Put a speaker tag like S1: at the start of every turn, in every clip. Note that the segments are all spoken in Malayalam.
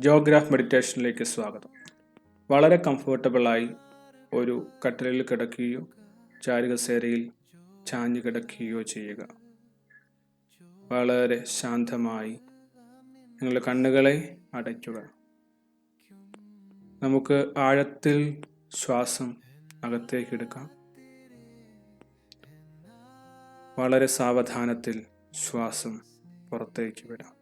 S1: ജോഗ്രാഫ് മെഡിറ്റേഷനിലേക്ക് സ്വാഗതം. വളരെ കംഫർട്ടബിളായി ഒരു കട്ടിലിൽ കിടക്കുകയോ ചാരുകസേരയിൽ ചാഞ്ഞു കിടക്കുകയോ ചെയ്യുക. വളരെ ശാന്തമായി നിങ്ങളുടെ കണ്ണുകളെ അടയ്ക്കുക. നമുക്ക് ആഴത്തിൽ ശ്വാസം അകത്തേക്ക് എടുക്കാം. വളരെ സാവധാനത്തിൽ ശ്വാസം പുറത്തേക്ക് വിടാം.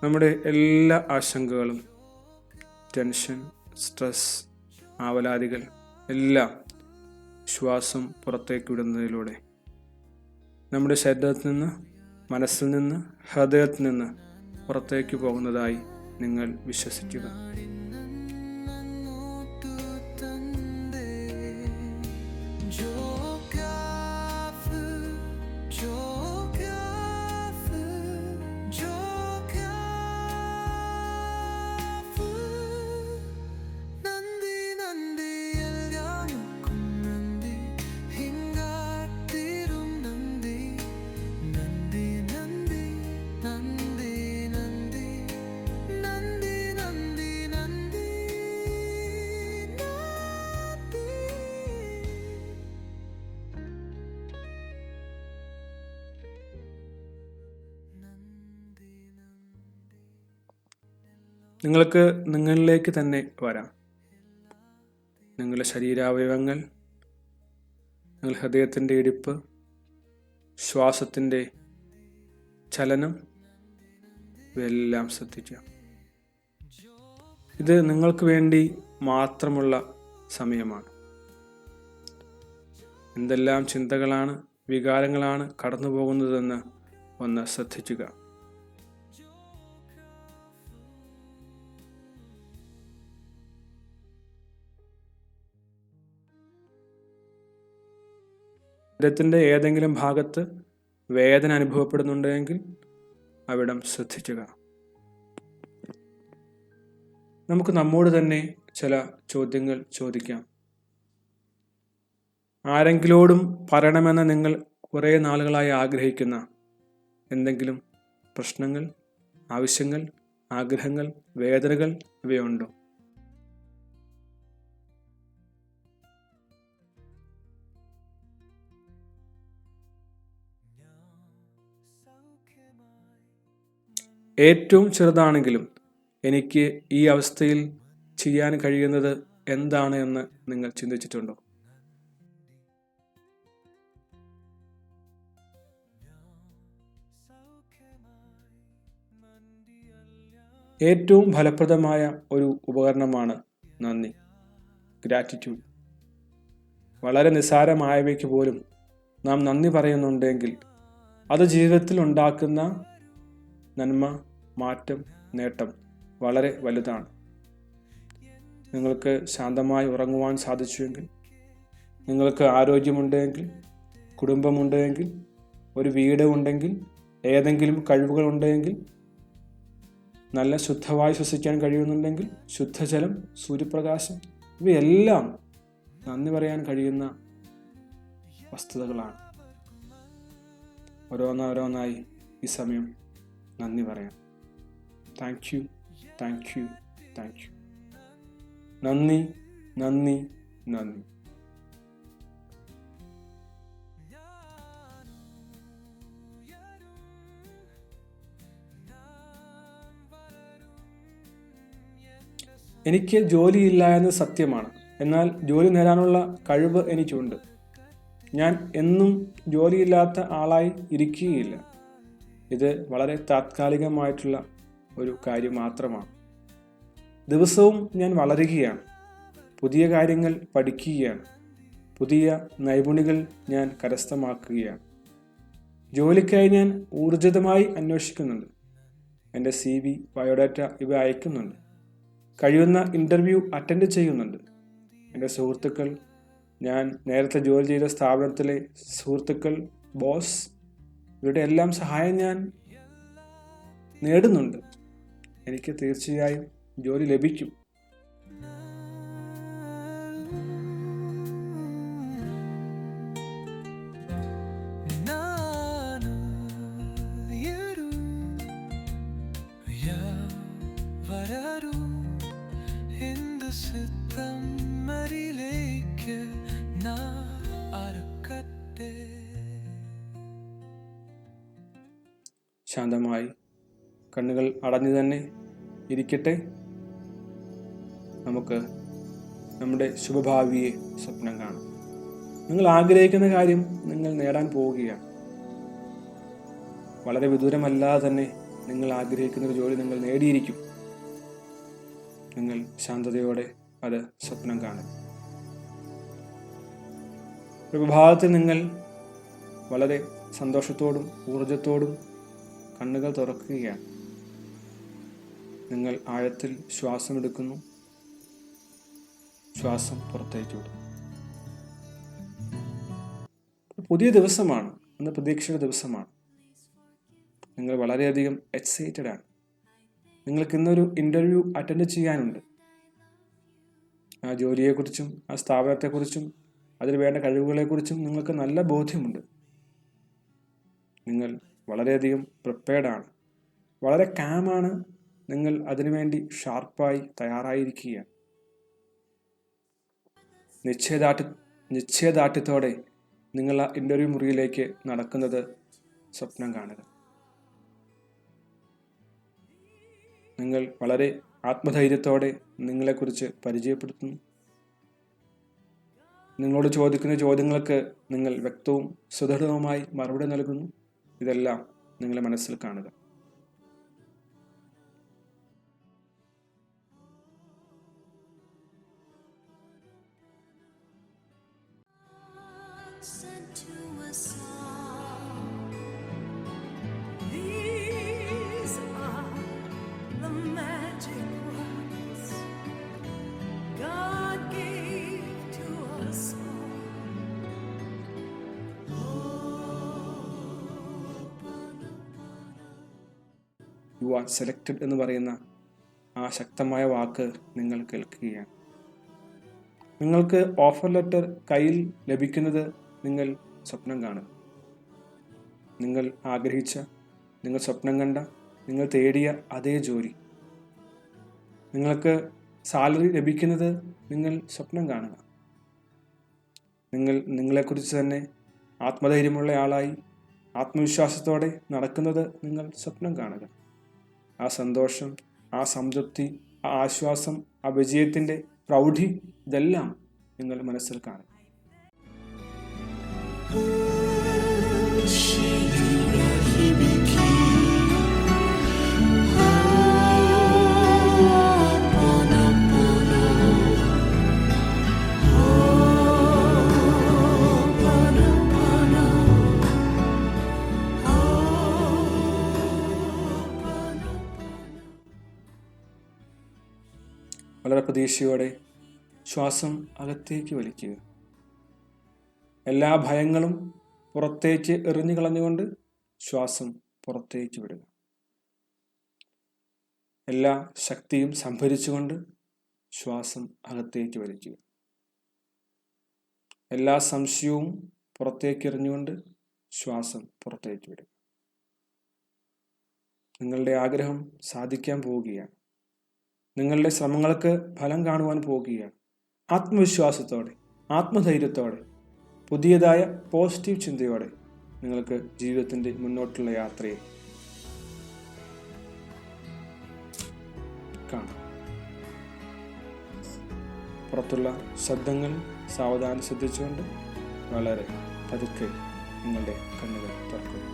S1: നമ്മുടെ എല്ലാ ആശങ്കകളും, ടെൻഷൻ, സ്ട്രെസ്, ആവലാതികൾ എല്ലാം ശ്വാസം പുറത്തേക്ക് വിടുന്നതിലൂടെ നമ്മുടെ ശരീരത്തിൽ നിന്ന്, മനസ്സിൽ നിന്ന്, ഹൃദയത്തിൽ നിന്ന് പുറത്തേക്ക് പോകുന്നതായി നിങ്ങൾ വിശ്വസിക്കുക. നിങ്ങൾക്ക് നിങ്ങളിലേക്ക് തന്നെ വരാം. നിങ്ങളുടെ ശരീരാവയവങ്ങൾ, നിങ്ങളുടെ ഹൃദയത്തിൻ്റെ ഇടിപ്പ്, ശ്വാസത്തിൻ്റെ ചലനം ഇവയെല്ലാം ശ്രദ്ധിക്കുക. ഇത് നിങ്ങൾക്ക് വേണ്ടി മാത്രമുള്ള സമയമാണ്. എന്തെല്ലാം ചിന്തകളാണ്, വികാരങ്ങളാണ് കടന്നു പോകുന്നതെന്ന് ഒന്ന് ശ്രദ്ധിക്കുക. ശരീരത്തിൻ്റെ ഏതെങ്കിലും ഭാഗത്ത് വേദന അനുഭവപ്പെടുന്നുണ്ടെങ്കിൽ അവിടം ശ്രദ്ധിക്കുക. നമുക്ക് നമ്മോട് തന്നെ ചില ചോദ്യങ്ങൾ ചോദിക്കാം. ആരെങ്കിലോടും പറയണമെന്ന് നിങ്ങൾ കുറേ നാളുകളായി ആഗ്രഹിക്കുന്ന എന്തെങ്കിലും പ്രശ്നങ്ങൾ, ആവശ്യങ്ങൾ, ആഗ്രഹങ്ങൾ, വേദനകൾ ഇവയുണ്ടോ? ഏറ്റവും ചെറുതാണെങ്കിലും എനിക്ക് ഈ അവസ്ഥയിൽ ചെയ്യാൻ കഴിയുന്നത് എന്താണ് എന്ന് നിങ്ങൾ ചിന്തിച്ചിട്ടുണ്ടോ? ഏറ്റവും ഫലപ്രദമായ ഒരു ഉപകരണമാണ് നന്ദി, ഗ്രാറ്റിറ്റ്യൂഡ്. വളരെ നിസ്സാരമായവയ്ക്ക് പോലും നാം നന്ദി പറയുന്നുണ്ടെങ്കിൽ അത് ജീവിതത്തിൽ ഉണ്ടാക്കുന്ന നന്മ, മാറ്റം, നേട്ടം വളരെ വലുതാണ്. നിങ്ങൾക്ക് ശാന്തമായി ഉറങ്ങുവാൻ സാധിച്ചുവെങ്കിൽ, നിങ്ങൾക്ക് ആരോഗ്യമുണ്ടെങ്കിൽ, കുടുംബമുണ്ടെങ്കിൽ, ഒരു വീട് ഉണ്ടെങ്കിൽ, ഏതെങ്കിലും കഴിവുകൾ ഉണ്ടെങ്കിൽ, നല്ല ശുദ്ധവായു ശ്വസിക്കാൻ കഴിയുന്നുണ്ടെങ്കിൽ, ശുദ്ധജലം, സൂര്യപ്രകാശം, ഇവയെല്ലാം നന്ദി പറയാൻ കഴിയുന്ന വസ്തുതകളാണ്. ഓരോന്നായി ഈ സമയം നന്ദി പറയാം. Thank you, thank you, thank you. നന്ദി, നന്ദി, നന്ദി. എനിക്ക് ജോലിയില്ല എന്ന് സത്യമാണ്. എന്നാൽ ജോലി നേടാനുള്ള കഴിവ് എനിക്കുണ്ട്. ഞാൻ എന്നും ജോലിയില്ലാത്ത ആളായി ഇരിക്കുകയില്ല. ഇത് വളരെ താത്കാലികമായിട്ടുള്ള ഒരു കാര്യം മാത്രമാണ്. ദിവസവും ഞാൻ വളരുകയാണ്, പുതിയ കാര്യങ്ങൾ പഠിക്കുകയാണ്, പുതിയ നൈപുണികൾ ഞാൻ കരസ്ഥമാക്കുകയാണ്. ജോലിക്കായി ഞാൻ ഊർജിതമായി അന്വേഷിക്കുന്നുണ്ട്. എൻ്റെ CV, ബയോഡാറ്റ ഇവ അയക്കുന്നുണ്ട്. കഴിയുന്ന ഇൻ്റർവ്യൂ അറ്റൻഡ് ചെയ്യുന്നുണ്ട്. എൻ്റെ സുഹൃത്തുക്കൾ, ഞാൻ നേരത്തെ ജോലി ചെയ്ത സ്ഥാപനത്തിലെ സുഹൃത്തുക്കൾ, ബോസ്, ഇവരുടെ എല്ലാം സഹായം ഞാൻ നേടുന്നുണ്ട്. എനിക്ക് തീർച്ചയായും ജോലി ലഭിക്കും.
S2: You വരൂ എന്ത് സിദ്ധം മരിലേക്ക് അറക്കട്ടെ.
S1: ശാന്തമായി കണ്ണുകൾ അടഞ്ഞു തന്നെ ഇരിക്കട്ടെ. നമുക്ക് നമ്മുടെ ശുഭഭാവിയെ സ്വപ്നം കാണാം. നിങ്ങൾ ആഗ്രഹിക്കുന്ന കാര്യം നിങ്ങൾ നേടാൻ പോവുകയാണ്. വളരെ വിദൂരമല്ലാതെ തന്നെ നിങ്ങൾ ആഗ്രഹിക്കുന്ന ഒരു ജോലി നിങ്ങൾ നേടിയിരിക്കും. നിങ്ങൾ ശാന്തതയോടെ അത് സ്വപ്നം കാണും. ഒരു വിഭാഗത്തിൽ നിങ്ങൾ വളരെ സന്തോഷത്തോടും ഊർജത്തോടും കണ്ണുകൾ തുറക്കുകയാണ്. നിങ്ങൾ ആഴത്തിൽ ശ്വാസമെടുക്കുന്നു, ശ്വാസം പുറത്തേക്ക് വിടുന്നു. പുതിയ ദിവസമാണ്, ഇന്ന് പ്രതീക്ഷയുടെ ദിവസമാണ്. നിങ്ങൾ വളരെയധികം എക്സൈറ്റഡ് ആണ്. നിങ്ങൾക്ക് ഇന്നൊരു ഇൻ്റർവ്യൂ അറ്റൻഡ് ചെയ്യാനുണ്ട്. ആ ജോലിയെക്കുറിച്ചും ആ സ്ഥാപനത്തെക്കുറിച്ചും അതിൽ വേണ്ട കഴിവുകളെക്കുറിച്ചും നിങ്ങൾക്ക് നല്ല ബോധ്യമുണ്ട്. നിങ്ങൾ വളരെയധികം പ്രിപ്പയർഡാണ്, വളരെ കാമാണ്. നിങ്ങൾ അതിനുവേണ്ടി ഷാർപ്പായി തയ്യാറായിരിക്കുകയാണ്. നിശ്ചയദാർഢ്യത്തോടെ നിങ്ങൾ ആ ഇൻ്റർവ്യൂ മുറിയിലേക്ക് നടക്കുന്നത് സ്വപ്നം കാണുക. നിങ്ങൾ വളരെ ആത്മധൈര്യത്തോടെ നിങ്ങളെക്കുറിച്ച് പരിചയപ്പെടുത്തുന്നു. നിങ്ങളോട് ചോദിക്കുന്ന ചോദ്യങ്ങൾക്ക് നിങ്ങൾ വ്യക്തവും സുദൃഢവുമായി മറുപടി നൽകുന്നു. ഇതെല്ലാം നിങ്ങളുടെ മനസ്സിൽ കാണുക. യു ആർ സെലക്റ്റഡ് എന്ന് പറയുന്ന ആ ശക്തമായ വാക്ക് നിങ്ങൾ കേൾക്കുകയാണ്. നിങ്ങൾക്ക് ഓഫർ ലെറ്റർ കയ്യിൽ ലഭിക്കുന്നത് നിങ്ങൾ സ്വപ്നം കാണുക. നിങ്ങൾ ആഗ്രഹിച്ച, നിങ്ങൾ സ്വപ്നം കണ്ട, നിങ്ങൾ തേടിയ അതേ ജോലി. നിങ്ങൾക്ക് സാലറി ലഭിക്കുന്നത് നിങ്ങൾ സ്വപ്നം കാണുക. നിങ്ങളെക്കുറിച്ച് തന്നെ ആത്മധൈര്യമുള്ള ആളായി ആത്മവിശ്വാസത്തോടെ നടക്കുന്നത് നിങ്ങൾ സ്വപ്നം കാണുക. ആ സന്തോഷം, ആ സംതൃപ്തി, ആ ആശ്വാസം, ആ വിജയത്തിൻ്റെ പ്രൗഢി, ഇതെല്ലാം നിങ്ങൾ മനസ്സിൽ കാണും. വളരെ പ്രതീക്ഷയോടെ ശ്വാസം അകത്തേക്ക് വലിക്കുക. എല്ലാ ഭയങ്ങളും പുറത്തേക്ക് എറിഞ്ഞു കളഞ്ഞുകൊണ്ട് ശ്വാസം പുറത്തേക്ക് വിടുക. എല്ലാ ശക്തിയും സംഭരിച്ചുകൊണ്ട് ശ്വാസം അകത്തേക്ക് വലിക്കുക. എല്ലാ സംശയവും പുറത്തേക്ക് എറിഞ്ഞുകൊണ്ട് ശ്വാസം പുറത്തേക്ക് വിടുക. നിങ്ങളുടെ ആഗ്രഹം സാധിക്കാൻ പോവുകയാണ്. നിങ്ങളുടെ ശ്രമങ്ങൾക്ക് ഫലം കാണുവാൻ പോകുകയാണ്. ആത്മവിശ്വാസത്തോടെ, ആത്മധൈര്യത്തോടെ, പുതിയതായ പോസിറ്റീവ് ചിന്തയോടെ നിങ്ങൾക്ക് ജീവിതത്തിൻ്റെ മുന്നോട്ടുള്ള യാത്രയെ കാണാം. പുറത്തുള്ള ശബ്ദങ്ങൾ സാവധാനം ശ്രദ്ധിച്ചുകൊണ്ട് വളരെ പതുക്കെ നിങ്ങളുടെ കണ്ണുകൾ തുറക്കുന്നു.